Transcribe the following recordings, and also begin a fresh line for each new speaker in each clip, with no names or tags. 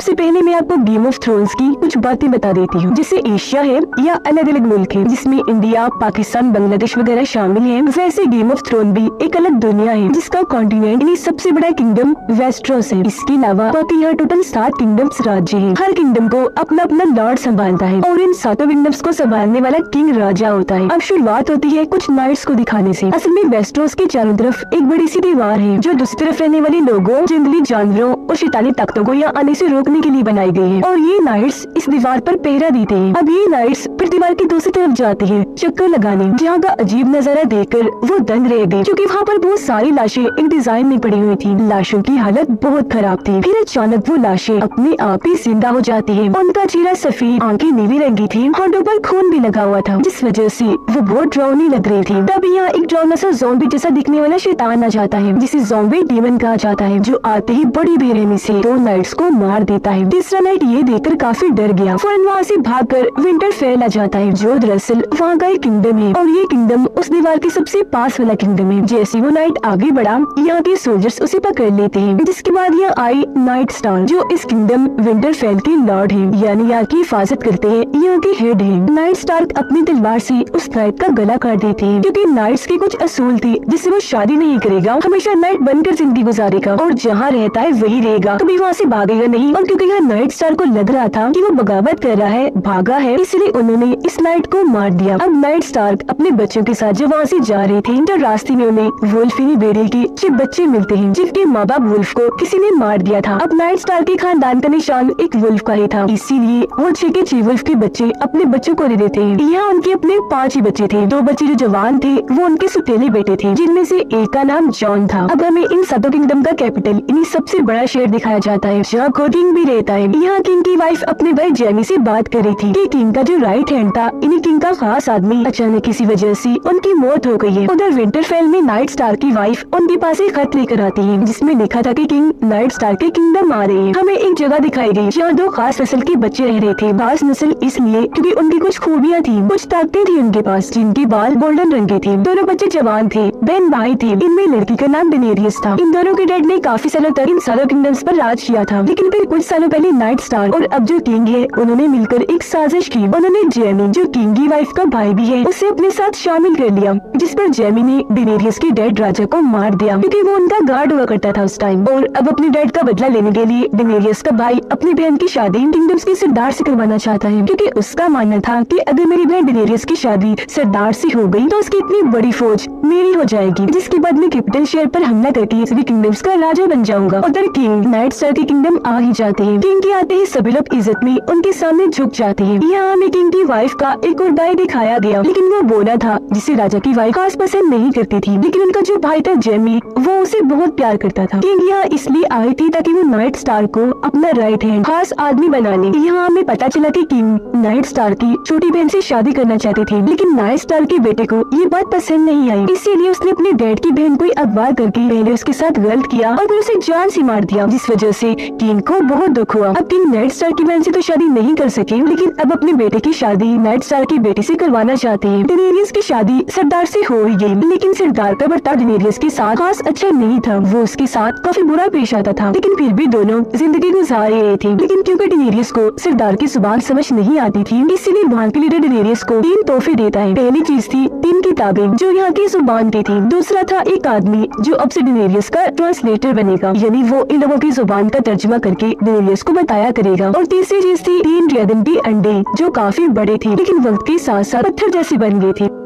सबसे पहले मैं आपको गेम ऑफ थ्रोन्स की कुछ बातें बता देती हूँ। जैसे एशिया है या अलग अलग मुल्क है जिसमें इंडिया, पाकिस्तान, बांग्लादेश वगैरह शामिल हैं, वैसे गेम ऑफ थ्रोन भी एक अलग दुनिया है जिसका कॉन्टिनेंट यानी सबसे बड़ा किंगडम वेस्टरोस है। इसके अलावा बाकी यहाँ टोटल 7 किंगडम्स राज्य हैं। हर किंगडम को अपना अपना लॉर्ड संभालता है और इन 7 किंगडम्स को संभालने वाला किंग राजा होता है। अब शुरुआत होती है कुछ नाइट्स को दिखाने से। असल में वेस्टरोस के चारों तरफ एक बड़ी सी दीवार है जो दूसरी तरफ रहने वाले लोगों, जंगली जानवरों और शैतानी ताकतों को यहाँ आने से रोकने के लिए बनाई गई है और ये नाइट्स इस दीवार पर पहरा देते हैं। अब ये नाइट्स फिर दीवार की दूसरी तरफ जाते हैं चक्कर लगाने। जहाँ का अजीब नजारा देखकर वो दंग रह गए क्योंकि वहाँ पर बहुत सारी लाशें एक डिजाइन में पड़ी हुई थी। लाशों की हालत बहुत खराब थी। फिर अचानक वो लाशें अपने आप ही जिंदा हो जाती है। उनका चेहरा सफेद, आंखें नीली रंग की थी, होठों पर खून भी लगा हुआ था जिस वजह से वो बहुत डरावनी लग रही थी। तभी यहाँ एक डरावना सा ज़ॉम्बी जैसा दिखने वाला शैतान आ जाता है जिसे ज़ॉम्बी डीमन कहा जाता है, जो आते ही बड़ी बेरहमी से 2 नाइट्स को मार देता है। तीसरा नाइट ये देखकर काफी डर गया, फौरन वहाँ से भागकर विंटरफेल आ जाता है जो दरअसल वहाँ का एक किंगडम है और ये किंगडम उस दीवार के सबसे पास वाला किंगडम है। जैसे वो नाइट आगे बढ़ा यहाँ के सोल्जर्स उसे पकड़ लेते हैं, जिसके बाद यहाँ आई नाइट स्टार जो इस किंगडम विंटरफेल के लॉर्ड है, यानी यहाँ की हिफाजत करते हैं, यहाँ के हेड है। नाइट स्टार अपनी तलवार से उस नाइट का गला काट देते हैं क्योंकि नाइट्स के कुछ असूल थे जिससे वो शादी नहीं करेगा, हमेशा नाइट बनकर जिंदगी गुजारेगा और जहाँ रहता है वही रहेगा, कभी वहाँ से भागेगा नहीं। और क्योंकि यहाँ नाइट स्टार को लग रहा था कि वो बगावत कर रहा है, भागा है, इसलिए उन्होंने इस नाइट को मार दिया। अब नाइट स्टार अपने बच्चों के साथ जब वहाँ से जा रहे थे तो रास्ते में उन्हें वुल्फिनी बेड़े के 6 बच्चे मिलते हैं जिनके माँ बाप वुल्फ को किसी ने मार दिया था। अब नाइट स्टार के खानदान का निशान एक वुल्फ का ही था, इसीलिए वो 6 के 6 वुल्फ के बच्चे अपने बच्चों को दे देते हैं। यहाँ उनके अपने 5 ही बच्चे थे। 2 बच्चे जो जवान थे वो उनके सुतेले बेटे थे जिनमें से एक का नाम जॉन था। अब हमें इन 7 किंगडम का कैपिटल इन्हीं सबसे बड़ा शहर दिखाया जाता है जहाँ किंग भी रहता है। यहाँ किंग की वाइफ अपने भाई जेमी से बात कर रही थी कि किंग का जो राइट हैंड था, इन्हीं किंग का खास आदमी, अचानक किसी वजह से उनकी मौत हो गई है। उधर विंटरफेल में नाइट स्टार की वाइफ उनके पास एक खत लेकर आती है जिसमें लिखा था कि किंग नाइट स्टार के किंगडम आ रहे हैं। हमें एक जगह दिखाई गई जहाँ 2 खास नस्ल के बच्चे रह रहे थे। खास नस्ल इसलिए क्योंकि उनकी कुछ खूबियाँ थी, कुछ ताकतें थी उनके पास, जिनके बाल गोल्डन रंग के थे। दोनों बच्चे जवान थे, बहन भाई थे। इनमें लड़की का नाम डेनेरियस था। इन दोनों के डैड ने काफी सालों तक इन सालों किंगडम्स पर राज किया था, लेकिन फिर कुछ सालों पहले नाइट स्टार और अब जो किंग है उन्होंने मिलकर एक साजिश की। उन्होंने जेमी जो किंग की वाइफ का भाई भी है उसे अपने साथ शामिल कर लिया, जिस पर जेमी ने डेनेरियस के डैड राजा को मार दिया क्योंकि वो उनका गार्ड हुआ करता था उस टाइम। और अब अपने डैड का बदला लेने के लिए डेनेरियस का भाई अपनी बहन की शादी किंगडम्स के सरदार से करवाना चाहता है क्योंकि उसका मानना था कि अगर मेरी बहन डेनेरियस की शादी सरदार से हो गई तो उसकी इतनी बड़ी फौज मेरी हो जाएगी, जिसके बाद मैं कैपिटल शहर पर हमला करके सभी किंगडम्स का राजा बन जाऊंगा। उधर किंग नाइट स्टार के किंगडम आ ही जाते हैं। किंग के आते ही सभी लोग इज्जत में उनके सामने झुक जाते हैं। यहाँ हमें किंग की वाइफ का एक और भाई दिखाया गया, लेकिन वो बोला था जिसे राजा की वाइफ खास पसंद नहीं करती थी, लेकिन उनका जो भाई था जेमी वो उसे बहुत प्यार करता था। किंग यहाँ इसलिए आई थी ताकि वो नाइट स्टार को अपना राइट हैंड खास आदमी बना ले। यहाँ हमें पता चला कि किंग नाइट स्टार की छोटी बहन से शादी करना चाहते थे, लेकिन नाइट स्टार के बेटे को ये बात पसंद नहीं आई, इसीलिए उसने अपने डैड की बहन को अगवा करके पहले उसके साथ गलत किया और फिर उसे जान से मार दिया, जिस वजह से किंग को बहुत दुख हुआ। अब किंग नाइट स्टार की बहन से तो शादी नहीं कर सके, लेकिन अब अपने बेटे की शादी नाइट स्टार की बेटी से करवाना चाहते हैं। डेनेरियस की शादी सरदार से हो ही गई, लेकिन सरदार का बर्ताव डेनेरियस के साथ खास अच्छा नहीं था। वो उसके साथ काफी बुरा पेश आता था, लेकिन फिर भी दोनों जिंदगी गुजार रहे थे। लेकिन क्योंकि डेनेरियस को सरदार की जुबान समझ नहीं आती थी, इसीलिए वहाँ के लीडर डेनेरियस को 3 तोहफे देता है। पहली चीज थी 3 किताबें जो यहाँ की जुबान की थी। दूसरा था एक आदमी जो अब से डेनेरियस का ट्रांसलेटर बनेगा, यानी वो इन लोगों की जुबान का तर्जुमा करके डेनेरियस को बताया करेगा। और तीसरी चीज थी 3 ड्रैगन के अंडे जो काफी बड़े थे, लेकिन वक्त के साथ साथ पत्थर जैसे बन गए थे।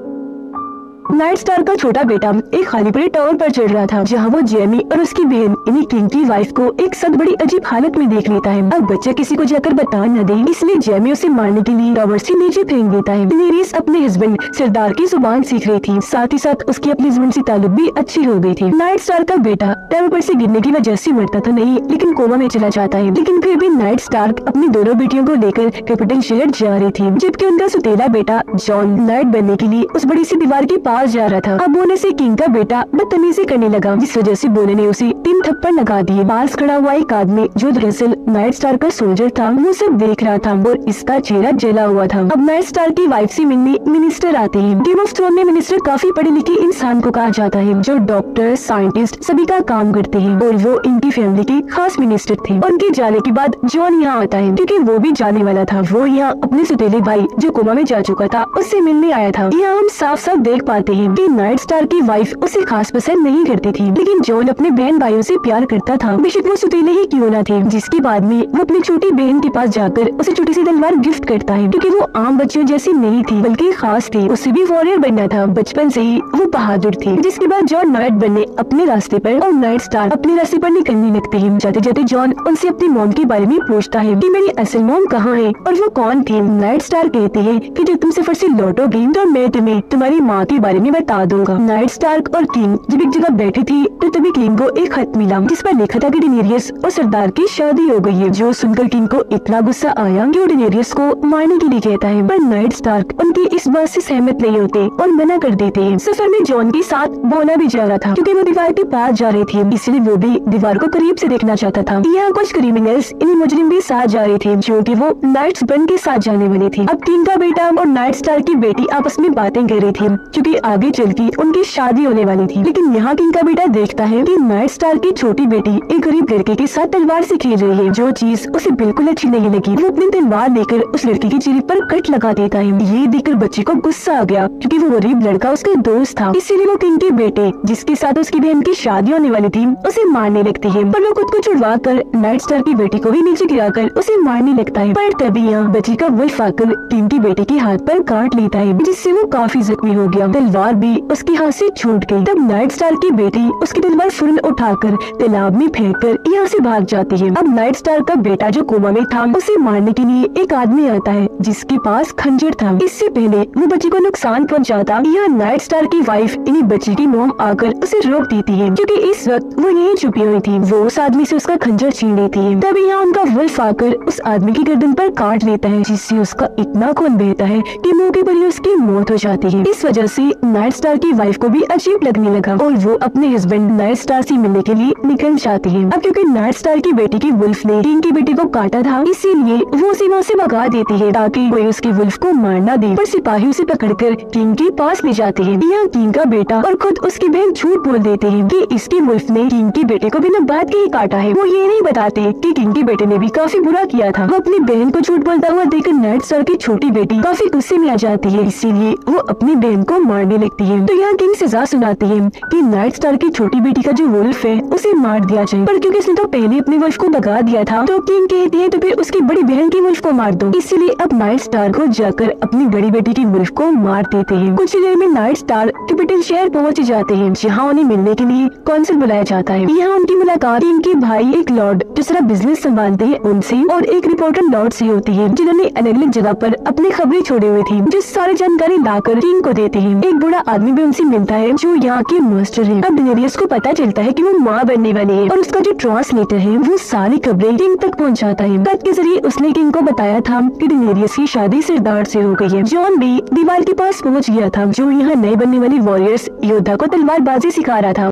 नाइट स्टार का छोटा बेटा एक खाली पड़े टावर पर चढ़ रहा था, जहाँ वो जेमी और उसकी बहन यानी किंग की वाइफ को एक साथ बड़ी अजीब हालत में देख लेता है। अब बच्चा किसी को जाकर बता न दे, इसलिए जेमी उसे मारने के लिए टावर से नीचे फेंक देता है। डेनेरियस अपने हस्बैंड सरदार की जुबान सीख रही थी, साथ ही साथ उसकी अपने हस्बैंड से ताल्लुक भी अच्छी हो गई थी। नाइट स्टार का बेटा टावर पर से गिरने की वजह से मरता तो नहीं, लेकिन कोमा में चला जाता है। लेकिन फिर भी नाइट स्टार अपनी दोनों बेटियों को लेकर कैपिटल शहर जा रही थी, जबकि उनका सुतेला बेटा जॉन नाइट बनने के लिए उस बड़ी सी दीवार के पास जा रहा था। अब बोने से किंग का बेटा बदतमीजी करने लगा, जिस वजह से बोने ने उसे 3 थप्पड़ लगा दिए। पास खड़ा हुआ एक आदमी जो दरअसल नाइट स्टार का सोल्जर था, वो सब देख रहा था और इसका चेहरा जला हुआ था। अब नाइट स्टार की वाइफ से मिलने मिनिस्टर आते हैं। गेम ऑफ थ्रोन में मिनिस्टर काफी पढ़े लिखे इंसान को कहा जाता है, जो डॉक्टर, साइंटिस्ट सभी का काम करते हैं, और वो इनकी फैमिली के खास मिनिस्टर थे। उनके जाने के बाद जॉन यहाँ आता है, क्योंकि वो भी जाने वाला था। वो यहाँ अपने सौतेले भाई जो कोमा में जा चुका था उससे मिलने आया था। यहाँ हम साफ साफ देख पाते हैं कि नाइट स्टार की वाइफ उसे खास पसंद नहीं करती थी, लेकिन जॉन अपने बहन भाइयों से प्यार करता था, बेशक वो सौतेले ही क्यों न थे। जिसके बाद में वो अपनी छोटी बहन के पास जाकर उसे छोटी सी तलवार गिफ्ट करता है, क्योंकि वो आम बच्चों जैसी नहीं थी बल्कि खास थी। उसे भी वॉरियर बनना था, बचपन से ही वो बहादुर थी। जिसके बाद जॉन नाइट बनने अपने रास्ते पर और नाइट स्टार अपने रास्ते पर निकलने लगते हैं। जाते जाते जॉन उनसे अपनी मॉम के बारे में पूछता है कि मेरी असल मॉम कहाँ है और वो कौन थी। नाइट स्टार कहते हैं कि जब तुम सफर से लौटोगे तो मैं तुम्हें तुम्हारी माँ के बारे में बता दूंगा। नाइट स्टार और किंग जब एक जगह बैठे थे तो तभी किंग को एक खत मिला, जिस पर लिखा था कि डेनेरियस और सरदार की शादी हो गई है। जो सुनकर किंग को इतना गुस्सा आया कि वो डेनेरियस को मारने के लिए कहता है, पर नाइट स्टार उनकी इस बात से सहमत नहीं होते और मना कर देते हैं। सफर में जॉन के साथ बोना भी जा रहा था, क्योंकि वो दीवार के पास जा रहे थे, इसलिए वो भी दीवार को करीब से देखना चाहता था। यहाँ कुछ क्रिमिनल्स इन मुजरिम भी साथ जा रहे थे, जो कि वो नाइट बन के साथ जाने वाले थे। अब किंग का बेटा और नाइट स्टार की बेटी आपस में बातें कर रही थी, क्योंकि आगे चल के उनकी शादी होने वाली थी। लेकिन यहाँ किंग का बेटा देखता है कि नाइट स्टार की छोटी बेटी एक गरीब लड़के के साथ तलवार से खेल रही है, जो चीज उसे बिल्कुल अच्छी नहीं लगी। वो अपनी तलवार लेकर उस लड़की के चेहरे पर कट लगा देता है। ये देखकर बच्चे को गुस्सा आ गया, क्योंकि वो गरीब लड़का उसका दोस्त था, इसीलिए वो किंग के बेटे जिसके साथ उसकी बहन की शादी होने वाली थी उसे मारने लगते हैं। पर वो खुद को छुड़वा कर नाइट स्टार की बेटी को भी नीचे गिराकर उसे मारने लगता है। पर तभी यहाँ बच्चे का वुल्फ आकर किंग की बेटी के हाथ पर काट लेता है, जिससे वो काफी जख्मी हो गया। तलवार भी उसके हाथ से छूट गई। तब नाइट स्टार की बेटी उसकी तलवार फौरन उठाकर तालाब में फेंक कर यहाँ से भाग जाती है। अब नाइट स्टार का बेटा जो कोमा में था उसे मारने के लिए एक आदमी आता है, जिसके पास खंजर था। इससे पहले वो बच्चे को नुकसान पहुंचाता, यहाँ नाइट स्टार की वाइफ इन्हीं बच्चे की मॉम आकर उसे रोक देती है, क्योंकि इस वक्त वो यहीं छुपी हुई थी। वो उस आदमी से उसका खंजर छीन लेती है। तभी यहाँ उनका वुल्फ आकर उस आदमी की गर्दन पर काट लेता है, जिससे उसका इतना खून बहता है कि मौके पर ही उसकी मौत हो जाती है। इस वजह से नाइट स्टार की वाइफ को भी अजीब लगने लगा और वो अपने हस्बैंड नाइट स्टार से मिलने के लिए निकल जाती है। अब क्योंकि नाइट स्टार की बेटी की वुल्फ ने किंग की बेटी को काटा था, इसीलिए वो उसे वहाँ से भगा देती है ताकि कोई उसके वुल्फ को मार न दे। पर सिपाही उसे पकड़कर किंग के पास ले जाते हैं। यहाँ किंग का बेटा और खुद उसकी बहन झूठ बोल देते हैं कि इसकी वुल्फ ने किंग की बेटे को बिना बात के ही काटा है। वो ये नहीं बताते कि किंग के बेटे ने भी काफी बुरा किया था। वो अपनी बहन को झूठ बोलता हुआ देखकर नाइट स्टार की छोटी बेटी काफी गुस्से में आ जाती है, इसीलिए वो अपनी बहन को मारने लगती है। तो यहाँ किंग सजा सुनाती है कि नाइट स्टार की छोटी बेटी का जो वुल्फ है उसे मार दिया जाए। पर क्योंकि उसने तो पहले अपनी वुल्फ को भगा दिया था, तो किंग कहती है तो फिर उसकी बड़ी बहन की वुल्फ को मार दो। इसीलिए अब नाइट स्टार को जाकर अपनी बड़ी बेटी की वुल्फ को मार देते हैं। कुछ देर में नाइट स्टार कैपिटल शहर पहुँच जाते हैं, जहाँ उन्हें मिलने के लिए कौंसिल बुलाया जाता है। यहाँ उनकी मुलाकात इनके भाई एक लॉर्ड जो सारा बिजनेस संभालते हैं उनसे और एक रिपोर्टर लॉर्ड से होती है, जिन्होंने अलग अलग जगह पर अपनी खबरें छोड़े हुए थी, जो सारी जानकारी लाकर किंग को देते हैं। एक बूढ़ा आदमी भी उनसे मिलता है जो यहाँ के मास्टर है। अब डेनेरियस को पता चलता है कि वो माँ बनने वाली है और उसका जो ट्रांसलेटर है वो सारी खबरें किंग तक पहुँचाता है। खत के जरिए उसने किंग को बताया था कि डेनेरियस की शादी सरदार से हो गई है। जॉन भी दीवार के पास पहुँच गया था, जो यहाँ नए बनने वाली वॉरियर्स योद्धा को तलवारबाजी सिखा रहा था।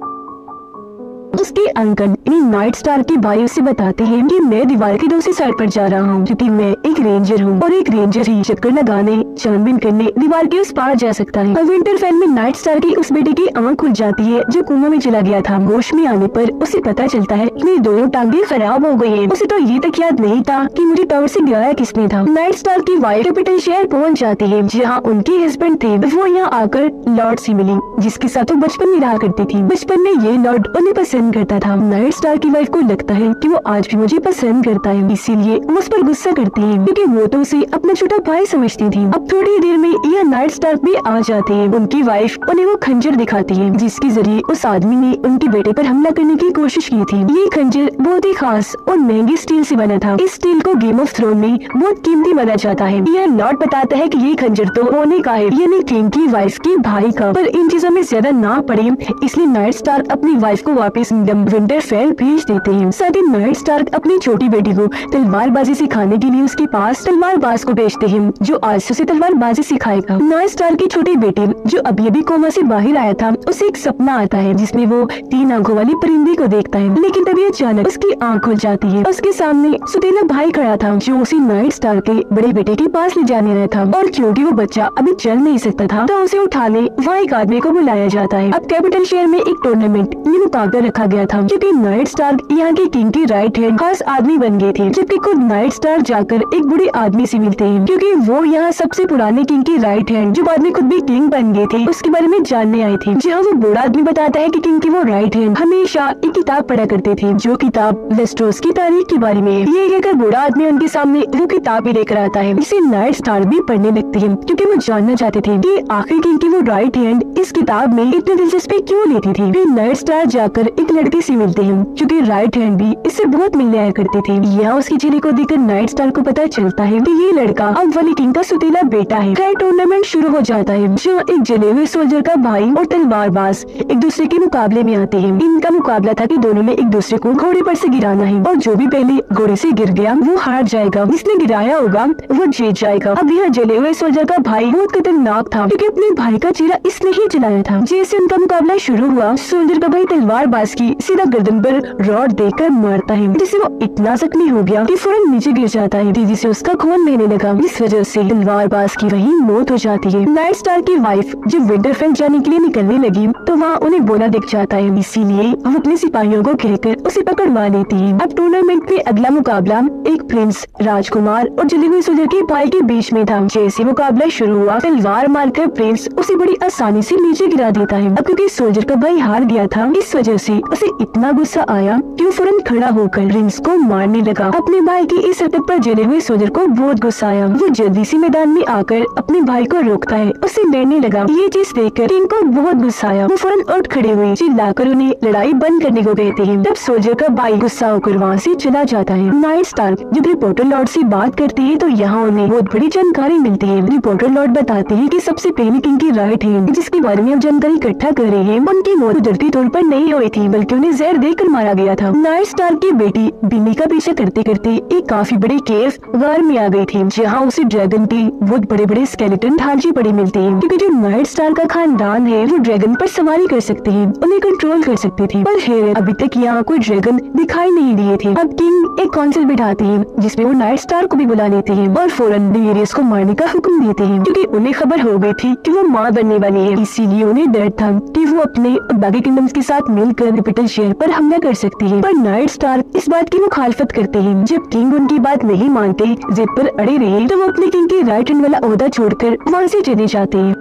उसके अंकल इन्हीं नाइट स्टार के भाई उसे बताते हैं कि मैं दीवार की दूसरी साइड पर जा रहा हूँ, क्योंकि मैं एक रेंजर हूँ और एक रेंजर ही चक्कर लगाने छानबीन करने दीवार के उस पार जा सकता है। विंटरफेल में नाइट स्टार की उस बेटे की आंख खुल जाती है जो कोमा में चला गया था। होश में आने पर उसे पता चलता है कि मेरी दोनों टांगे खराब हो गई हैं। उसे तो ये तक याद नहीं था कि मुझे टावर से गिराया किसने था। नाइट स्टार की वाइफ कैपिटल शहर पहुँच जाती है, जहाँ उनके हस्बैंड थे। वो यहाँ आकर लॉर्ड से मिली, जिसके साथ वो बचपन में रहा करती थी। बचपन में ये लॉर्ड उन्हें पसंद करता था। नाइट स्टार की वाइफ को लगता है कि वो आज भी मुझे पसंद करता है, इसीलिए वो उस पर गुस्सा करती है, क्योंकि वो तो उसे अपना छोटा भाई समझती थी। अब थोड़ी देर में यह नाइट स्टार भी आ जाते हैं। उनकी वाइफ उन्हें वो खंजर दिखाती है, जिसके जरिए उस आदमी ने उनके बेटे पर हमला करने की कोशिश की थी। ये खंजर बहुत ही खास और महंगी स्टील से बना था। इस स्टील को गेम ऑफ थ्रोन में बहुत कीमती माना जाता है। यह लॉर्ड बताता है कि ये खंजर तो होने का है, यानी किंग की वाइफ के भाई का। पर इन चीजों में ज्यादा ना पड़े, इसलिए नाइट स्टार अपनी वाइफ को वापस किंगडम विंटरफेल भेज देते हैं। साथ ही नाइट स्टार्क अपनी छोटी बेटी को तलवारबाजी सिखाने के लिए उसके पास तलवारबाज को भेजते हैं, जो आज से उसे तलवारबाजी सिखाएगा। नाइट स्टार्क की छोटी बेटी जो अभी अभी कोमा से बाहर आया था, उसे एक सपना आता है जिसमें वो 3 आंखों वाली परिंदे को देखता है, लेकिन तभी अचानक उसकी आंख खुल जाती है। उसके सामने सुतीला भाई खड़ा था जो उसे नाइट स्टार्क के बड़े बेटे के पास ले जाने रहा था, और क्योंकि वो बच्चा अभी चल नहीं सकता था तो उसे उठाने वहाँ एक आदमी को बुलाया जाता है। अब कैपिटल शहर में एक टूर्नामेंट मुकाबला रखा गया था, क्योंकि नाइट स्टार्क यहाँ के किंग की राइट हैंड खास आदमी बन गए थे, जबकि खुद नाइट स्टार्क जाकर एक बूढ़े आदमी से मिलते हैं, क्योंकि वो यहाँ सबसे पुराने किंग की राइट हैंड जो बाद में खुद भी किंग बन गए थे उसके बारे में जानने आए थे। जहाँ वो बूढ़ा आदमी बताता है कि किंग की वो राइट हैंड हमेशा एक किताब पढ़ा करते थे, जो किताब वेस्टरोस की तारीख के बारे में है। ये कहकर बूढ़ा आदमी उनके सामने वो किताब भी लेकर आता है, जिसे नाइट स्टार्क भी पढ़ने लगते हैं, क्योंकि वो जानना चाहते थे कि आखिर किंग की वो राइट हैंड इस किताब में इतनी दिलचस्पी क्यों लेती थी। फिर नाइट स्टार्क जाकर एक लड़के से मिलते हैं, क्योंकि राइट हैंड भी इससे बहुत मिलने आया करते थे। यहाँ उसके चेहरे को देखकर नाइट स्टार्क को पता चलता है कि ये लड़का अब वाली किंग का सुतीला बेटा है। खैर टूर्नामेंट शुरू हो जाता है, जहाँ एक जले हुए सोल्जर का भाई और तलवारबाज एक दूसरे के मुकाबले में आते हैं। इनका मुकाबला था कि दोनों ने एक दूसरे को घोड़े पर से गिराना है, और जो भी पहले घोड़े से गिर गया वो हार जाएगा, जिसने गिराया होगा वो जीत जाएगा। अब यह जले हुए सोल्जर का भाई बहुत खतरनाक था, क्योंकि अपने भाई का चेहरा इसने ही जलाया था। जैसे उनका मुकाबला शुरू हुआ, सोल्जर का भाई तलवारबाज की सीधा गर्दन पर रॉड देकर मारता है, जिससे वो इतना जख्मी हो गया कि फौरन नीचे गिर जाता है, तेजी से उसका खून बहने लगा। इस वजह से तलवारबाज की वहीं मौत हो जाती है। नाइट स्टार्क की वाइफ जब विंटरफेल जाने के लिए निकलने लगी तो वहाँ उन्हें बोला दिख जाता है, इसीलिए वो अपने सिपाहियों को कहकर उसे पकड़वा लेती है। अब टूर्नामेंट में अगला मुकाबला एक प्रिंस, राजकुमार और जले हुए सोल्जर के भाई के बीच में था। जैसे मुकाबला शुरू हुआ, तलवार मारकर प्रिंस उसे बड़ी आसानी से नीचे गिरा देता है। अब क्योंकि सोल्जर का भाई हार गया था, इस वजह से उसे इतना गुस्सा आया कि वो फौरन खड़ा होकर प्रिंस को मारने लगा। अपने भाई की इस हरकत पर जले हुए सोल्जर को बहुत गुस्सा आया। वो जल्दी से मैदान में आकर अपने भाई को रोकता है, उसे लड़ने लगा। ये चीज देखकर किंग को बहुत गुस्सा आया। वो फौरन उठ खड़े हुए चिल्लाकर उन्हें लड़ाई बंद करने को कहते हैं। तब सोल्जर का भाई गुस्सा होकर वहाँ से चला जाता है। नाइट स्टार्क जब रिपोर्टर लॉर्ड से बात करते हैं तो यहाँ उन्हें बहुत बड़ी जानकारी मिलती है। रिपोर्टर लॉर्ड बताते हैं कि सबसे पहले किंग की राइट हैंड जिसके बारे में अब जानकारी इकट्ठा कर रहे हैं, उनकी मौत कुदरती तौर पर नहीं हुई थी, बल्कि उन्हें जहर देकर मारा गया था। नाइट स्टार्क की बेटी बिन्नी का पीछा करते करते एक काफी बड़ी केव गार में आ गई थी, जहाँ उसे ड्रैगन के बहुत बड़े बड़े स्केलेटन ढांचे पड़े मिलते हैं, क्योंकि जो नाइट स्टार्क का खानदान है वो ड्रैगन पर सवारी कर सकते हैं, उन्हें कंट्रोल कर सकते थे। पर हैरत, अभी तक यहाँ कोई ड्रैगन दिखाई नहीं दिए थे। अब किंग एक काउंसिल बिठाते हैं जिसमें वो नाइट स्टार्क को भी बुला लेते हैं और फौरन डेनेरियस को मारने का हुक्म देते हैं, क्योंकि उन्हें खबर हो गई थी कि वो माँ बनने वाली है। इसीलिए उन्हें डर था कि वो अपने बाकी किंगडम्स के साथ मिलकर कैपिटल शहर पर हमला कर सकती है। पर नाइट स्टार्क इस बात की मुखालफत करते हैं। जब किंग उनकी बात नहीं मानते, जिद पर अड़े रहे, तो वो अपने किंग के राइट हैंड वाला ओहदा छोड़कर वहाँ से चले जाते हैं।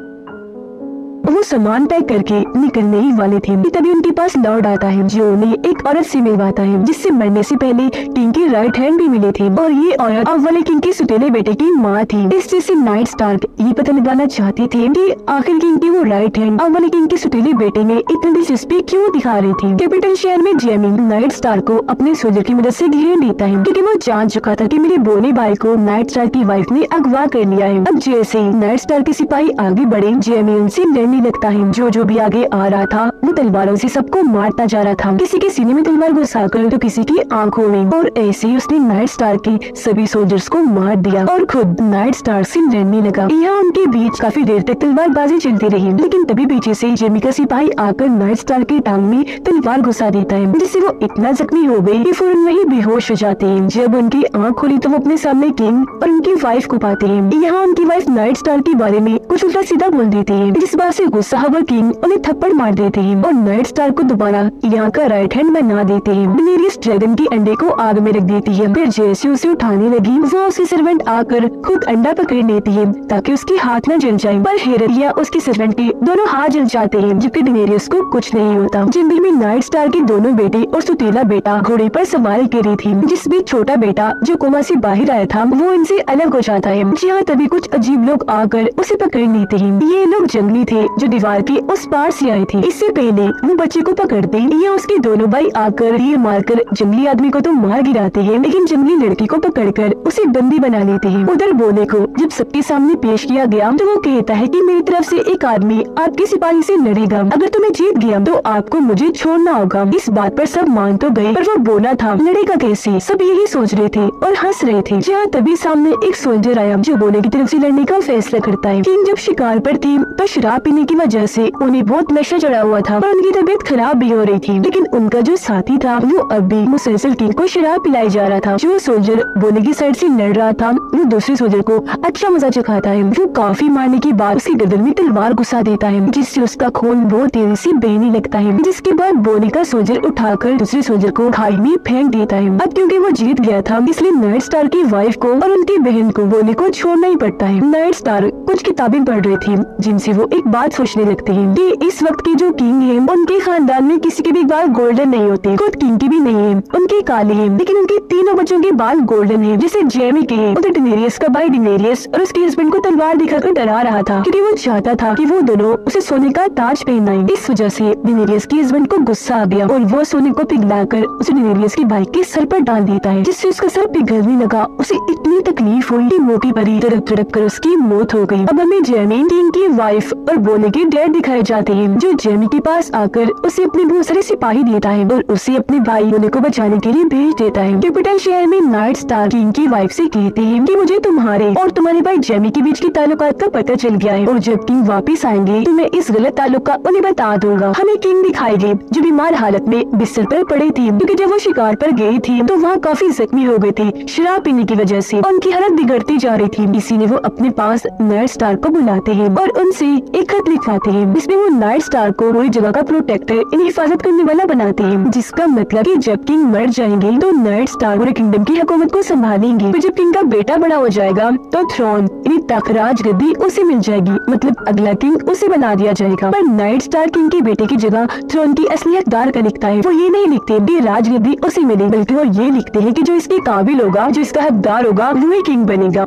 वो सामान पैक करके निकलने ही वाले थे, तभी उनके पास लॉर्ड आता है जो उन्हें एक औरत से मिलवाता है, जिससे मरने से पहले किंग के राइट हैंड भी मिले थे, और ये औरत अब वाले किंग के सुतेले बेटे की माँ थी। इस चीज से नाइट स्टार्क ये पता लगाना चाहते थे कि आखिर किंग की वो राइट हैंड अब वाले किंग के सुतेले बेटे में इतनी दिलचस्पी क्यों दिखा रही थी। कैपिटल शहर में जेमी नाइट स्टार्क को अपने सोल्जर की मदद से घेर लेता है, क्योंकि वो जान चुका था कि मेरे बोने भाई को नाइट स्टार्क की वाइफ ने अगवा कर लिया है। अब जैसे नाइट स्टार्क के सिपाही आगे बढ़े, जेमी उनसे लड़ने लगता है। जो भी आगे आ रहा था वो तलवारों से सबको मारता जा रहा था, किसी के सीने में तलवार घुसाकर तो किसी की आंखों में, और ऐसे ही उसने नाइट स्टार्क के सभी सोल्जर्स को मार दिया और खुद नाइट स्टार्क से लड़ने लगा। यहाँ उनके बीच काफी देर तक तलवारबाजी चलती रही, लेकिन तभी पीछे से जेमी का सिपाही आकर नाइट स्टार्क की टांग में तलवार घुसा देता है, जिससे वो इतना जख्मी हो गए कि फौरन वही बेहोश हो जाते हैं। जब उनकी आंख खुली तो वो अपने सामने किंग और उनकी वाइफ को पाते हैं। यहाँ उनकी वाइफ नाइट स्टार्क के बारे में कुछ उल्टा सीधा बोल देती है, जिस बात से गुस्सा हुआ किंग उन्हें थप्पड़ मार देते हैं और नाइट स्टार्क को दोबारा यहाँ का राइट हैंड बना देते हैं। डेनेरियस ड्रैगन के अंडे को आग में रख देती है, फिर जैसे उसे उठाने लगी वहाँ उसकी सर्वेंट आकर खुद अंडा पकड़ लेती है ताकि उसके हाथ न जल जाए, पर हैरत या उसकी सर्वेंट के दोनों हाथ जल जाते हैं, जबकि डेनेरियस को कुछ नहीं होता। जंगल में नाइट स्टार्क के दोनों बेटे और सुतीला बेटा घोड़े पर सवारी कर रही थी, जिसमें छोटा बेटा जो कोमा से बाहर आया था वो इनसे अलग हो जाता है। यहाँ तभी कुछ अजीब लोग आकर उसे पकड़ लेते हैं। ये लोग जंगली थे जो दीवार के उस पार से आए थे। इससे पहले वो बच्चे को पकड़ते या उसके दोनों भाई आकर तीर मारकर जंगली आदमी को तो मार गिराते हैं, लेकिन जंगली लड़की को पकड़कर उसे बंदी बना लेते हैं। उधर बोले को जब सबके सामने पेश किया गया तो वो कहता है कि मेरी तरफ से एक आदमी आपके सिपाही से लड़ेगा, अगर तुम्हें जीत गया तो आपको मुझे छोड़ना होगा। इस बात पर सब मान तो गए, पर वो बोला था लड़ेगा कैसे? सब यही सोच रहे थे और हंस रहे थे। जहाँ तभी सामने एक सोल्जर आया जो बोले की तरफ से लड़ने का फैसला करता है। किंग जब शिकार पर थी तो शराब पीने की वजह से उन्हें बहुत नशा चढ़ा हुआ था और उनकी तबीयत खराब भी हो रही थी, लेकिन उनका जो साथी था वो अब भी मुसलसल किंग को शराब पिलाई जा रहा था। जो सोल्जर बोले की साइड से लड़ रहा था वो दूसरे सोल्जर को अच्छा मजा चखाता है। वो काफी मारने के बाद उसकी गर्दन में तलवार घुसा देता है, जिससे उसका खून बहुत तेजी से बहने लगता है। जिसके बाद बोले का सोल्जर उठाकर दूसरे सोल्जर को खाई में फेंक देता है। अब क्योंकि वो जीत गया था इसलिए नाइट स्टार की वाइफ को और उनकी बहन को बोले को छोड़ना ही पड़ता है। नाइट स्टार कुछ किताबें पढ़ रही थी जिनसे वो एक बात सोचने लगती है कि इस वक्त के जो किंग है उनके खानदान में किसी के भी बाल गोल्डन नहीं होते। खुद किंग की भी नहीं है, उनके काले हैं, लेकिन उनके तीनों बच्चों के बाल गोल्डन है जैसे जेमी के हैं। उधर डिनेरियस का भाई डिनेरियस और उसके हस्बैंड को तलवार दिखाकर डरा रहा था क्योंकि वो चाहता था कि वो दोनों उसे सोने का ताज पहनाएं। इस वजह से डिनेरियस के हस्बैंड को गुस्सा आ गया और वो सोने को पिघलाकर उसे डिनेरियस के भाई के सर पर डाल देता है, जिससे उसका सर पिघलने लगा। उसे इतनी तकलीफ हुई कि मोटी परी तड़प तड़प कर उसकी मौत हो गई। अब हमें जेमी किंग की वाइफ और बोले के डैड दिखाए जाते हैं जो जेमी के पास आकर उसे अपने बहुत सारे सिपाही देता है और उसे अपने भाई बोले को बचाने के लिए भेज देता है। कैपिटल शहर में नाइट स्टार किंग की वाइफ से कहते हैं कि मुझे तुम्हारे और तुम्हारे भाई जेमी के बीच की ताल्लुकात का पता चल गया है और जब किंग वापस आएंगे तो मैं इस गलत ताल्लुक का उन्हें बता दूंगा। हमें किंग दिखाएंगे जो बीमार हालत में बिस्तर पर पड़े थे क्योंकि जब वो शिकार पर गई थी तो वहाँ काफी जख्मी हो गए थे शराब पीने की वजह से। उनकी हालत बिगड़ती जा रही थी, इसीलिए वो अपने पास नाइट स्टार को बुलाते हैं और उनसे एक खत लिखवाते हैं जिसमें वो नाइट स्टार को पूरी जगह का प्रोटेक्टर इन हिफाजत करने वाला बनाते हैं, जिसका मतलब कि जब किंग मर जाएंगे तो नाइट स्टार पूरे किंगडम की हुकूमत को संभालेंगे। फिर जब किंग का बेटा बड़ा हो जाएगा तो थ्रोन यानी तखराज गद्दी उसे मिल जाएगी, मतलब अगला किंग उसे बना दिया जाएगा। पर नाइट स्टार किंग के बेटे की जगह थ्रोन की असली हकदार का लिखता है। वो ये नहीं लिखते कि राजगद्दी उसे मिले, बल्कि वो ये लिखते हैं कि जो इसके काबिल होगा, जो इसका हकदार होगा, वो ही किंग बनेगा।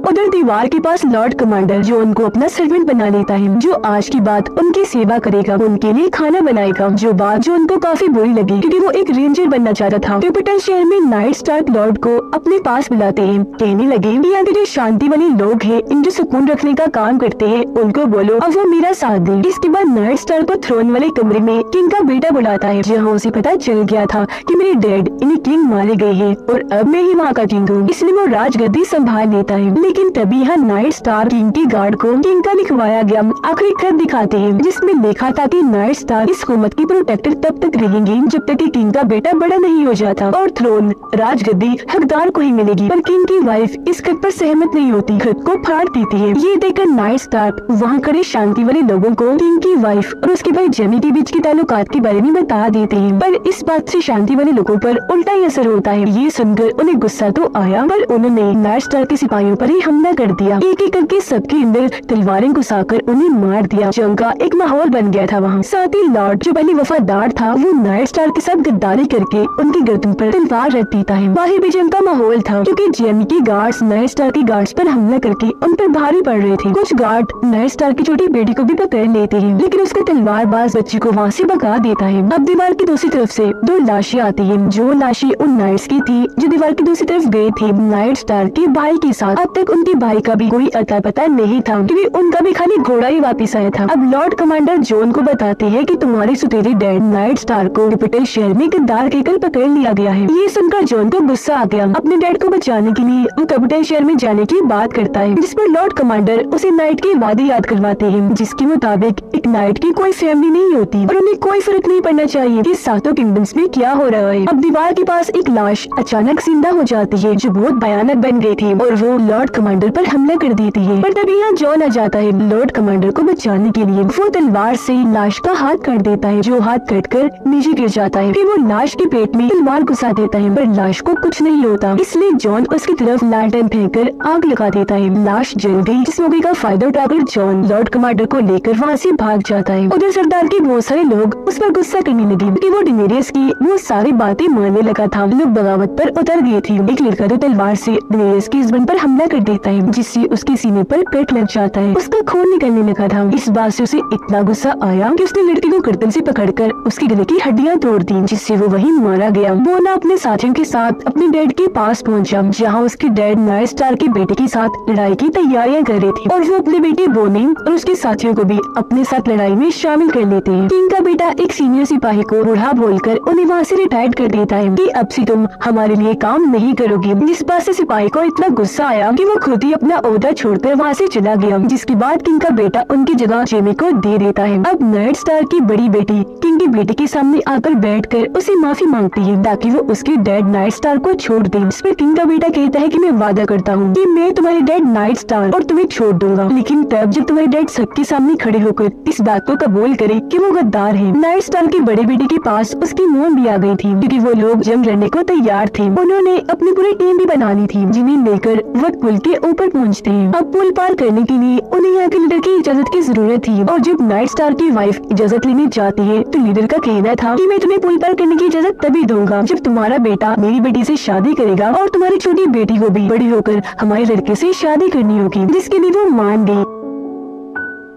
उधर दीवार के पास लॉर्ड कमांडर जो उनको अपना सर्वेंट बना लेता है, जो आज की बात उनकी सेवा करेगा, उनके लिए खाना बनाएगा, जो बात जो उनको काफी बुरी लगी क्योंकि वो एक रेंजर बनना चाहता था। कैपिटल शहर में नाइट स्टार लॉर्ड को अपने पास बुलाते हैं, कहने लगे यहाँ के जो शांति वाले लोग हैं, इन जो सुकून रखने का काम करते हैं, उनको बोलो अब वो मेरा साथ दें। इसके बाद नाइट स्टार को थ्रोन वाले कमरे में किंग का बेटा बुलाता है, जहाँ उसे पता चल गया था कि मेरे डैड इन्हें किंग मारे गए हैं और अब मैं ही वहाँ का किंग हूँ, इसलिए वो राजगद्दी संभाल लेता है। लेकिन तभी यहाँ नाइट स्टार किंग की गार्ड को किंग का लिखवाया गया आखिरी खत दिखाते हैं, जिसमें लिखा था कि नाइट स्टार इस हुकूमत की प्रोटेक्टर तब तक रहेंगे जब तक कि किंग का बेटा बड़ा नहीं हो जाता और थ्रोन राजगद्दी हकदार को ही मिलेगी। पर किंग की वाइफ इस खत पर सहमत नहीं होती, खत को फाड़ देती है। ये देखकर नाइट स्टार वहाँ खड़े शांति वाले लोगों को किंग की वाइफ और उसके भाई जेमी के बीच की ताल्लुकात के बारे में बता देते हैं, पर इस बात से शांति वाले लोगों पर उल्टा ही असर होता है। ये सुनकर उन्हें गुस्सा तो आया, पर उन्होंने नाइट स्टार के सिपाहियों पर ही हमला कर दिया। एक एक करके सबके अंदर तलवारें घुसाकर उन्हें मार दिया। जंग का एक माहौल बन गया था वहाँ। साथ ही लॉर्ड जो पहले वफादार था वो नाइट स्टार के साथ गद्दारी करके उनकी गर्दन पर तलवार रख देता है। बाहर भी जंग का माहौल था क्योंकि जेमी के गार्ड्स नाइट स्टार के गार्ड्स पर हमला करके उन पर भारी पड़ रहे थे। कुछ गार्ड नाइट स्टार की छोटी बेटी को भी पकड़ लेते हैं, लेकिन उसके तलवारबाज बच्ची को वहाँ से भगा देता है। अब दीवार की दूसरी तरफ से दो लाशें आती है, जो लाशें उन नाइट्स की थी जो दीवार की दूसरी तरफ गए थे नाइट स्टार के भाई के साथ। अब तक उनके भाई का भी कोई अता पता नहीं था क्योंकि उनका भी खाली घोड़ा ही वापस आया था। अब लॉर्ड कमांडर जॉन को बताते हैं कि तुम्हारे सुतेरे डैड नाइट स्टार को कैपिटल शहर में गद्दार कहकर पकड़ लिया गया है। ये सुनकर जॉन को गुस्सा आ गया। अपने डैड को बचाने के लिए वो कैपिटल शहर में जाने की बात करता है, जिस पर लॉर्ड कमांडर उसे नाइट के वादे याद करवाते हैं, जिसके मुताबिक एक नाइट की कोई फैमिली नहीं होती और उन्हें कोई फर्क नहीं पड़ना चाहिए कि सातों किंगडम्स में क्या हो रहा है। अब दीवार के पास एक लाश अचानक जिंदा हो जाती है जो बहुत भयानक बन गई थी और वो लॉर्ड कमांडर पर हमला कर देती है। पर तभी यहाँ जॉन आ जाता है लॉर्ड कमांडर को बचाने के लिए। वो तलवार से लाश का हाथ काट देता है, जो हाथ कटकर नीचे गिर जाता है। फिर वो लाश के पेट में तलवार घुसा देता है, पर लाश को कुछ नहीं होता, इसलिए जॉन उसकी तरफ लालटेन फेंककर आग लगा देता है। लाश जल गई। इस मौके का फायदा उठाकर जॉन लॉर्ड कमांडर को लेकर वहाँ से भाग जाता है। उधर सरदार के बहुत सारे लोग उस पर गुस्सा करने लगे क्योंकि वो डिनेरियस की वो सारी बातें मानने लगा था। लोग बगावत पर उतर गए थे। एक लड़का तो तलवार से डिनेरियस के हस्बैंड पर हमला कर देता है, जिससे उसके सीने पर कट लग जाता है। उसका खून निकलने लगा था। इस बात से उसे इतना गुस्सा आया कि उसने लड़की को गर्दन से पकड़कर उसके गले की हड्डियां तोड़ दी, जिससे वो वहीं मारा गया। मोना अपने साथियों के साथ अपने डैड के पास पहुंचा, जहां उसके डैड नाइट स्टार के बेटे के साथ लड़ाई की तैयारियां कर रहे थे और वो अपने बेटे बोनी और उसके साथियों को भी अपने साथ लड़ाई में शामिल कर लेते हैं। किंग का बेटा एक सीनियर सिपाही को बूढ़ा बोलकर उन्हें वहाँ से रिटायर्ड कर देता है कि अब से तुम हमारे लिए काम नहीं करोगे। जिस बात से सिपाही को इतना गुस्सा आया कि वो खुद ही अपना ओहदा छोड़कर वहाँ से चला गया, जिसके बाद किंग का बेटा उनकी जगह जेमी को दे देता है। अब नाइट स्टार की बड़ी बेटी किंग के बेटे के सामने आकर बैठकर उसे माफी मांगती है ताकि वो उसके डैड नाइट स्टार को छोड़ दे। इस पर किंग का बेटा कहता है कि मैं वादा करता हूँ कि मैं तुम्हारे डैड नाइट स्टार और तुम्हें छोड़ दूंगा, लेकिन तब जब तुम्हारे डैड सबके सामने खड़े होकर इस बात को कबूल करे कि वो गद्दार है। नाइट स्टार के बड़े बेटे के पास उसकी मौत भी आ गई थी, क्योंकि वो लोग जंग लड़ने को तैयार थे। उन्होंने अपनी पूरी टीम भी बना ली थी, जिन्हें लेकर वो पुल के ऊपर पहुंचते हैं। अब पुल पार करने के लिए उन्हें यहाँ के लीडर की इजाजत की जरूरत थी, और जब नाइट स्टार की वाइफ इजाजत लेने जाती है तो लीडर का कहना था कि मैं तुम्हें पुल पार करने की इजाजत तभी दूंगा जब तुम्हारा बेटा मेरी बेटी से शादी करेगा और तुम्हारी छोटी बेटी को भी बड़ी होकर हमारे लड़के से शादी करनी होगी, जिसके लिए वो मान गई।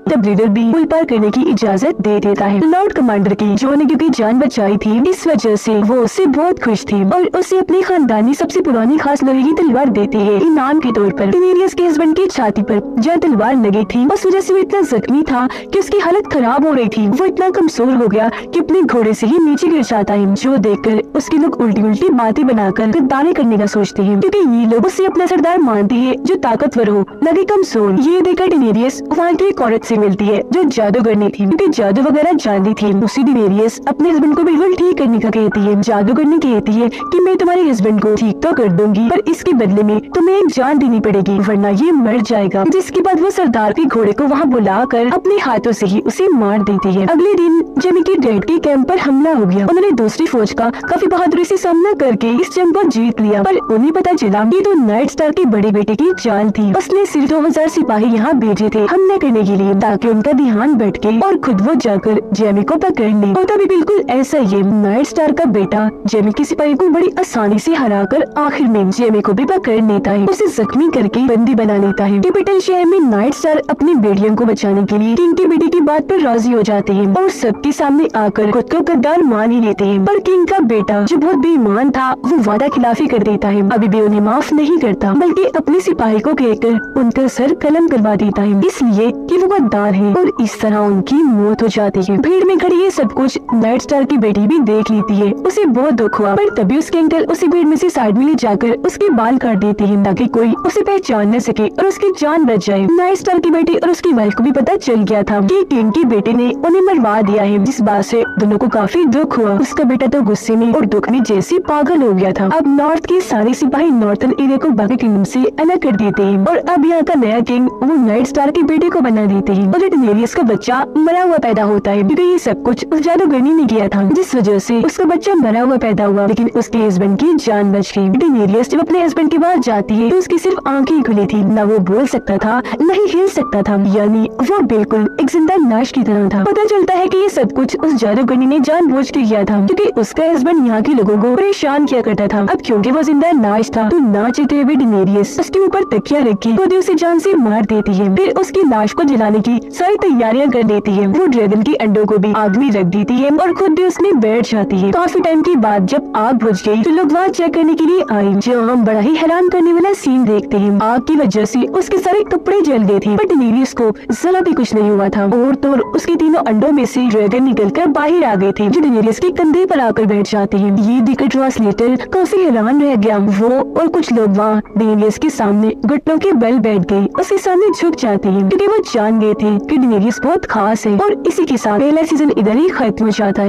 तब लीडर भी पुल पार करने की इजाजत दे देता है। लॉर्ड कमांडर की जो ने क्योंकि जान बचाई थी, इस वजह से वो उससे बहुत खुश थी और उसे अपनी खानदानी सबसे पुरानी खास लोहे की तलवार देती है इनाम के तौर पर। डेनेरियस के हस्बैंड की छाती पर जहाँ तलवार लगी थी, उस वजह से वो इतना जख्मी था कि उसकी हालत खराब हो रही थी। वो इतना कमजोर हो गया कि अपने घोड़े से ही नीचे गिर जाता है, जो देखकर उसके लोग उल्टी उल्टी बातें बनाकर गद्दारी करने का सोचते हैं, क्योंकि ये लोग उसे अपना सरदार मानते हैं जो ताकतवर हो, लगे कमजोर। ये देखकर डेनेरियस वहाँ की एक औरत से मिलती है जो जादूगरनी थी, क्योंकि जादू वगैरह जानती थी। उसी डेनेरियस अपने हस्बैंड को बिल्कुल ठीक करने का कहती है। जादूगरनी कहती है कि मैं तुम्हारे हस्बैंड को ठीक तो कर दूंगी, पर इसके बदले में तुम्हें एक जान देनी पड़ेगी, वरना ये मर जाएगा। जिसके बाद वो सरदार के घोड़े को वहाँ बुलाकर अपने हाथों से ही उसे मार देती है। अगले दिन जेमी के डैड के कैंप पर हमला हो गया। उन्होंने दूसरी फौज का काफी बहादुरी से सामना करके इस जंग को जीत लिया, पर उन्हें पता चला कि तो नाइट स्टार के बड़े बेटे की चाल थी। उसने सिर्फ 2000 सिपाही यहाँ भेजे थे हमले करने के लिए, ताकि उनका ध्यान भटके और खुद वो जाकर जेमी को पकड़ ले। होता भी बिल्कुल ऐसा ही। नाइट स्टार का बेटा जेमी के सिपाही को बड़ी आसानी से हराकर आखिर में जेमी को भी पकड़ लेता है, उसे जख्मी करके बंदी बना लेता है। कैपिटल शहर में नाइट स्टार अपनी बेटियों को बचाने के लिए किंग की बेटी की बात पर राजी हो जाते हैं और सबके सामने आकर खुद को गद्दार मान ही लेते हैं। पर किंग का बेटा जो बहुत बेईमान था, वो वादा खिलाफी कर देता है, अभी भी उन्हें माफ नहीं करता, बल्कि अपने सिपाही को कहकर उनका सर कलम करवा देता है, इसलिए कि वो गद्दार है, और इस तरह उनकी मौत हो जाती है। भीड़ में खड़ी ये सब कुछ नाइट स्टार की बेटी भी देख लेती है। उसे बहुत दुख हुआ, पर तभी उसके अंकल उसे भीड़ में से साइड में ले जाकर उसके बाल काट देते हैं, ताकि कोई उसे पहचान न सके और उसकी जान बच जाए। नाइट स्टार की बेटी और उसकी वाइफ को भी पता चल गया था कि किंग की बेटे ने उन्हें मरवा दिया है, जिस बात से दोनों को काफी दुख हुआ। उसका बेटा तो गुस्से में और दुख में जैसे पागल हो गया था। अब नॉर्थ के सारे सिपाही नॉर्थन एरिया को बाकी किंगडम से अलग कर देते हैं, और अब यहाँ का नया किंग वो नाइट स्टार के बेटे को बना देते हैं, और डेनेरियस का बच्चा मरा हुआ पैदा होता है, क्योंकि ये सब कुछ उस जादूगरनी ने किया था, जिस वजह से उसका बच्चा मरा हुआ पैदा हुआ, लेकिन उसके हस्बैंड की जान बच गई। डेनेरियस जब अपने हस्बैंड के पास जाती है तो उसकी सिर्फ आंखें खुली थी, न वो बोल सकता था न ही हिल सकता था, यानी वो बिल्कुल एक जिंदा लाश की तरह था। पता चलता है कि ये सब कुछ उस जादूगरनी ने जानबूझ के किया था, क्योंकि उसका हस्बैंड यहाँ के लोगों को परेशान किया करता था। अब क्योंकि वो जिंदा लाश था, तो नाचते हुए डेनेरियस उसके ऊपर तकिया रखी खुद उसे जान से मार देती है, फिर उसकी लाश को जलाने की सारी तैयारियां कर देती है। वो ड्रैगन के अंडों को भी आग में रख देती है और खुद भी उसमें बैठ जाती है। काफी टाइम के बाद जब आग बुझ गई तो लोग वहाँ चेक करने के लिए आए, जो हम बड़ा ही हैरान करने वाला सीन देखते हैं। आग की वजह से उसके सारे कपड़े जल गए थे, पर डेनेरियस को जरा भी कुछ नहीं हुआ था, और तो उसके तीनों अंडों में से ड्रैगन निकलकर बाहर आ गए थे, जो डेनेरियस के कंधे पर आकर बैठ जाते हैं। ये देखकर ट्रांसलेटर काफी हैरान रह गया। वो और कुछ लोग वहाँ डेनेरियस के सामने घुटनों के बल बैठ गए, उसके सामने झुक जाते हैं, क्योंकि वो जान गए थे कि डेनेरियस बहुत खास है। और इसी के साथ पहला सीजन इधर ही खत्म हो जाता है।